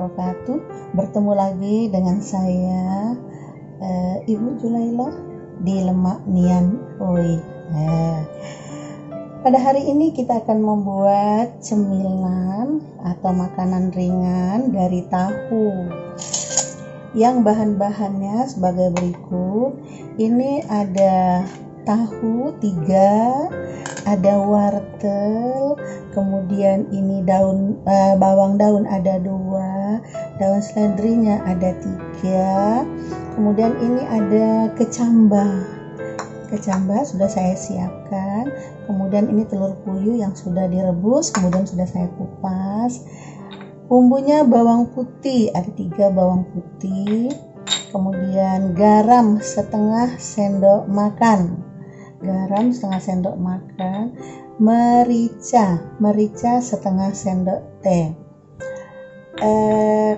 wabarakatuh. Bertemu lagi dengan saya Ibu Julaila di Lemak Nian Oi. Pada hari ini kita akan membuat cemilan atau makanan ringan dari tahu. Yang bahan-bahannya sebagai berikut. Ini ada tahu 3, ada wortel, kemudian ini bawang daun ada 2, daun seledrinya ada 3, kemudian ini ada kecambah sudah saya siapkan, kemudian ini telur puyuh yang sudah direbus, kemudian sudah saya kupas. Bumbunya bawang putih, ada 3 bawang putih, kemudian garam setengah sendok makan, merica setengah sendok teh.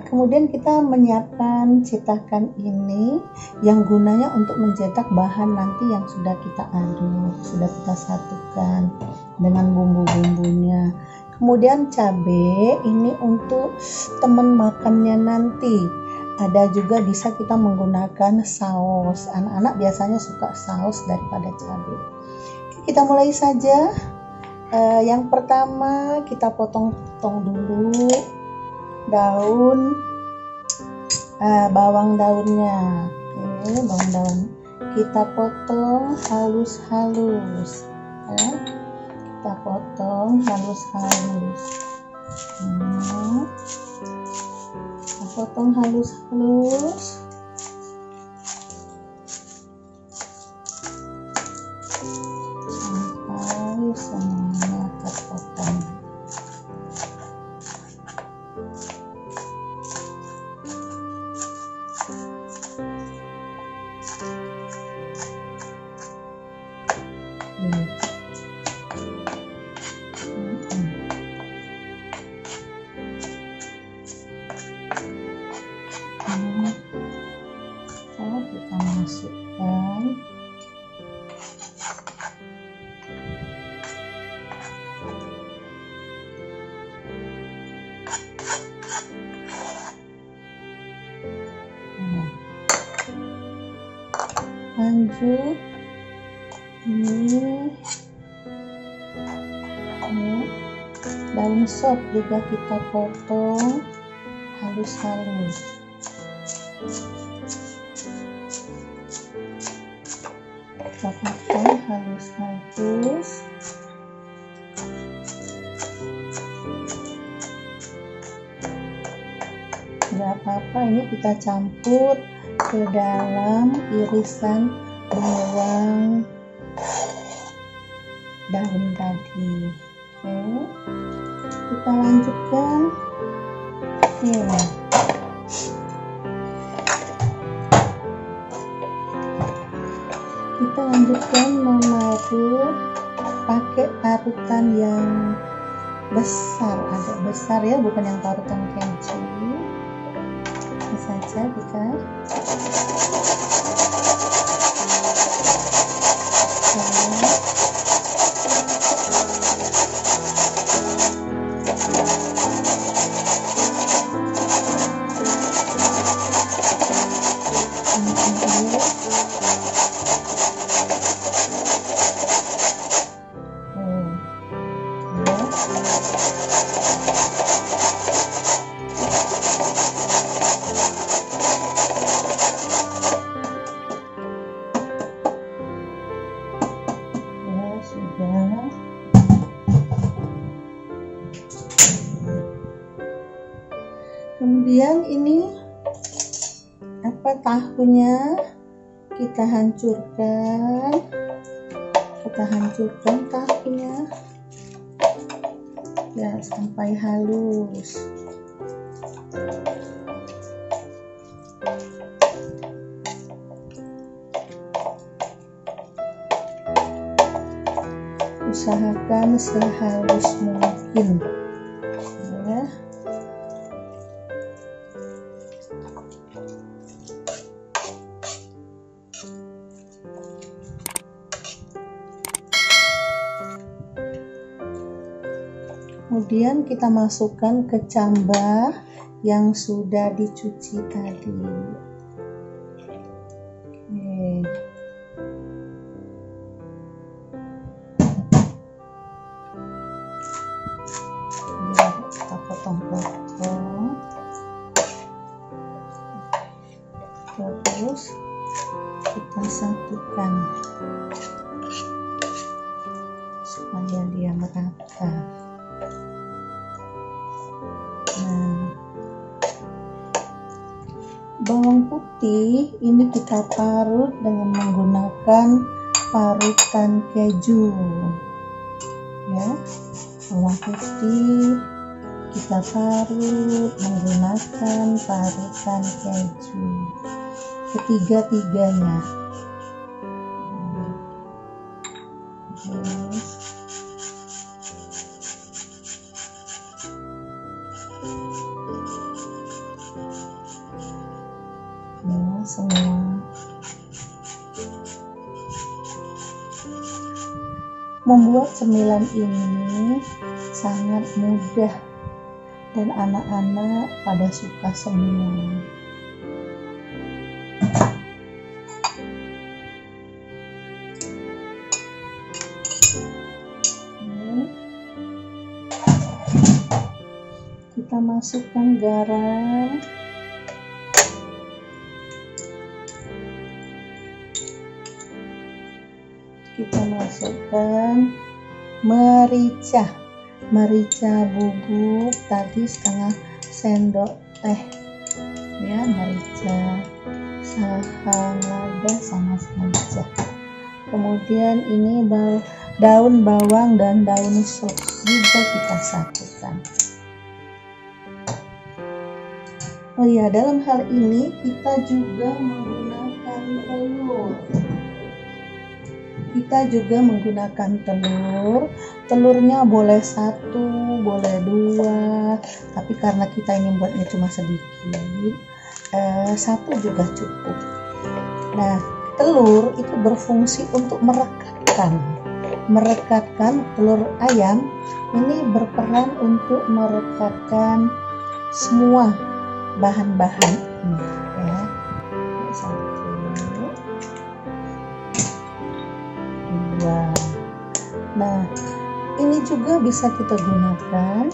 Kemudian kita menyiapkan cetakan ini yang gunanya untuk mencetak bahan nanti yang sudah kita aduk, sudah kita satukan dengan bumbu-bumbunya. Kemudian cabai ini untuk teman makannya nanti. Ada juga bisa kita menggunakan saus. Anak-anak biasanya suka saus daripada cabai. Kita mulai saja. Yang pertama kita potong-potong dulu bawang daunnya. Oke, bawang daun kita potong halus-halus. Kita potong halus-halus. Potong halus-halus. Sampai semuanya terpotong. Kita masukkan lanjut ini daun sop juga kita potong halus-halus. Kita potong halus-halus. Gak apa-apa, ini kita campur ke dalam irisan bawang daun tadi. Oke, kita lanjutkan. Kita lanjutkan menaruh pakai parutan yang besar, agak besar ya, bukan yang parutan keju. Ini saja kita kemudian ini tahunya kita hancurkan tahunya ya sampai halus. Usahakan sehalus mungkin ya. Kemudian kita masukkan kecambah yang sudah dicuci tadi. Oke. Biar kita potong-potong. Terus kita satukan supaya dia merata. Nah, bawang putih ini kita parut dengan menggunakan parutan keju, ya. Bawang putih kita parut menggunakan parutan keju, ketiga-tiganya. Semua. Membuat cemilan ini sangat mudah dan anak-anak pada suka semua. Kita masukkan garam. Kita masukkan merica bubuk tadi setengah sendok teh, ya, merica lada sama saja. Kemudian ini daun bawang dan daun sop juga kita satukan. Oh ya, dalam hal ini kita juga menggunakan telur. Telurnya boleh 1, boleh 2, tapi karena kita ini buatnya cuma sedikit, 1 juga cukup. Nah, telur itu berfungsi untuk merekatkan telur ayam ini berperan untuk merekatkan semua bahan-bahan ini, ya. 1, 2. Nah, ini juga bisa kita gunakan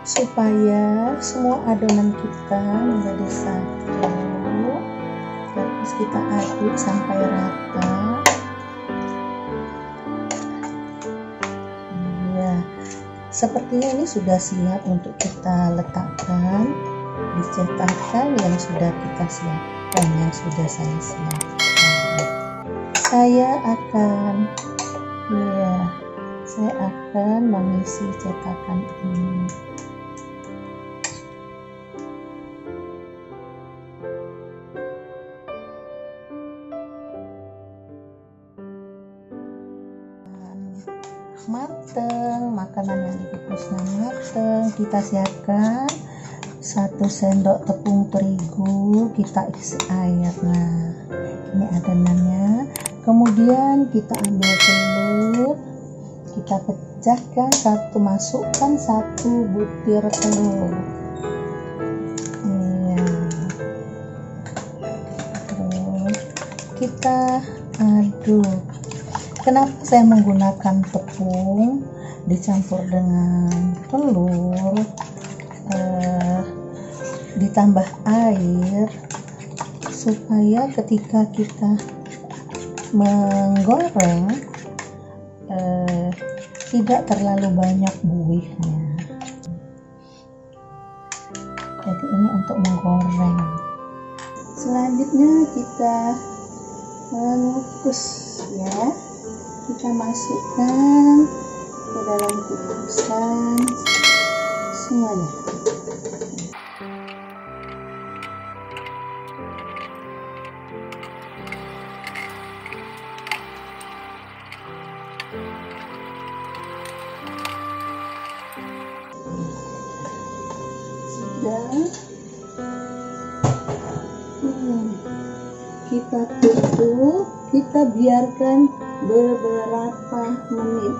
supaya semua adonan kita menjadi satu. Terus kita aduk sampai rata. Ya, sepertinya ini sudah siap untuk kita letakkan di cetakan yang sudah kita siapkan, yang sudah saya siapkan. Saya akan mengisi cetakan ini. Mateng, makanan yang dikukusnya mateng. Kita siapkan 1 sendok tepung terigu, kita isi air. Nah, ini adonannya. Kemudian kita ambil telur, kita pecahkan masukkan 1 butir telur. Iya. Terus kita aduk. Kenapa saya menggunakan tepung dicampur dengan telur ditambah air, supaya ketika kita menggoreng tidak terlalu banyak buihnya. Jadi ini untuk menggoreng. Selanjutnya kita mengukus, ya. Kita masukkan ke dalam kukusan semuanya. Dan kita tutup, kita biarkan beberapa menit.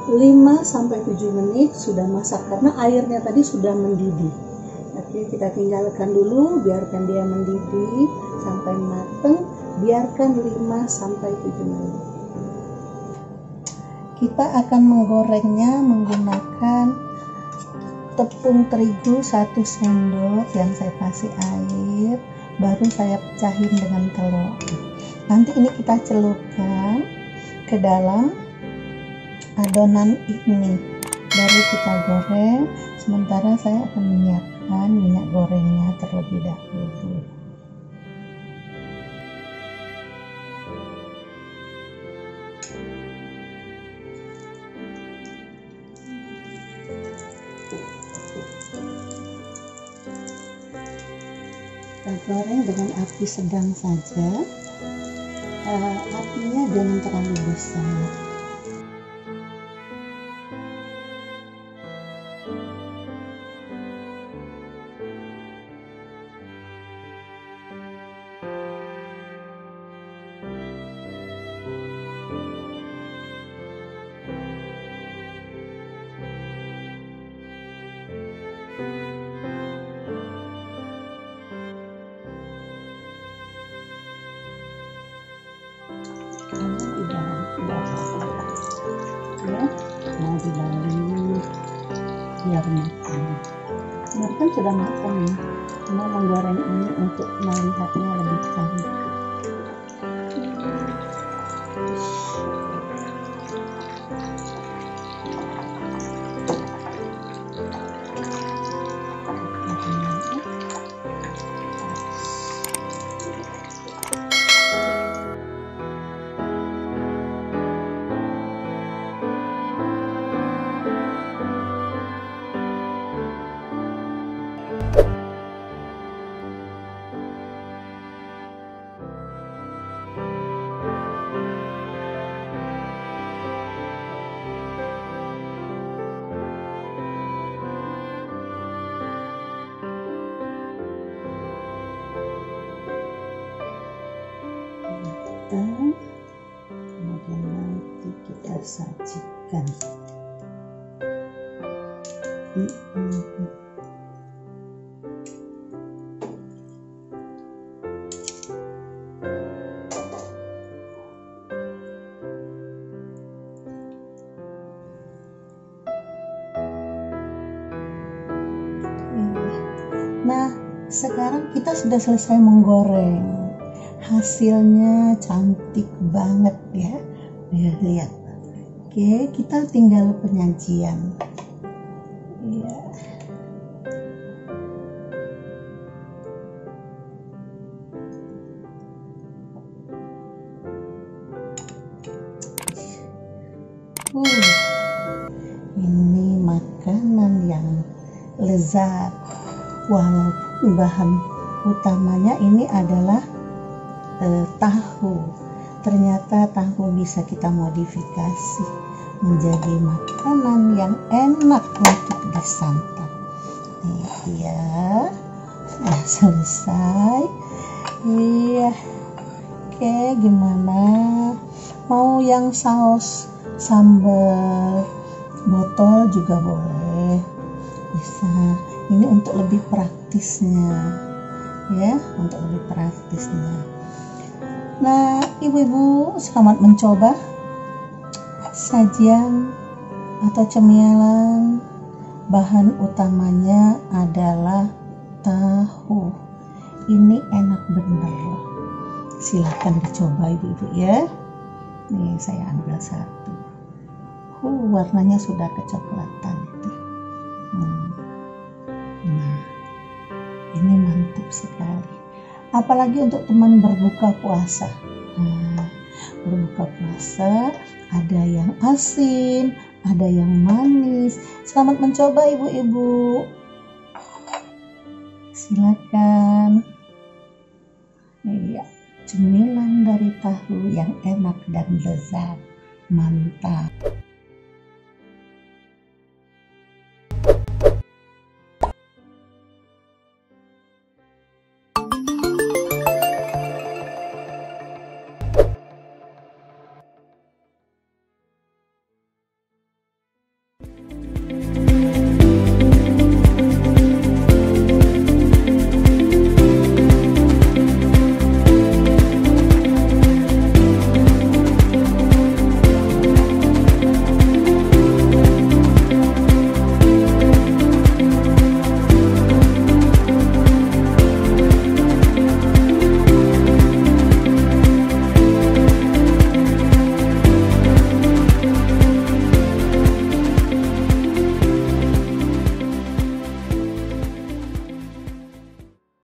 5-7 menit sudah masak karena airnya tadi sudah mendidih. Oke, kita tinggalkan dulu, biarkan dia mendidih sampai matang, biarkan 5-7 menit. Kita akan menggorengnya menggunakan tepung terigu 1 sendok yang saya kasih air, baru saya pecahin dengan telur. Nanti ini kita celupkan ke dalam adonan ini, baru kita goreng. Sementara saya akan menyiapkan minyak gorengnya terlebih dahulu. Kita goreng dengan api sedang saja, apinya jangan terlalu besar. Mau dibalik biar matang. Nah, kan sudah matang nih. Mau menggoreng ini untuk melihatnya lebih cantik. Kemudian nanti kita sajikan. Nah, sekarang kita sudah selesai menggoreng. Hasilnya cantik banget ya. Lihat. Oke, kita tinggal penyajian. Ya. Ini makanan yang lezat. Walaupun bahan utamanya ini adalah tahu, ternyata tahu bisa kita modifikasi menjadi makanan yang enak untuk disantap. Iya, sudah selesai. Iya, oke, gimana? Mau yang saus sambal botol juga boleh, bisa. Ini untuk lebih praktisnya, ya, untuk lebih praktisnya. Nah, ibu-ibu, selamat mencoba sajian atau cemilan. Bahan utamanya adalah tahu. Ini enak bener loh. Silahkan dicoba ibu-ibu ya. Nih, saya ambil satu. Warnanya sudah kecoklatan itu. Nah, ini mantap sekali. Apalagi untuk teman berbuka puasa. Nah, berbuka puasa ada yang asin, ada yang manis. Selamat mencoba ibu-ibu. Silakan. Iya, cemilan dari tahu yang enak dan lezat. Mantap.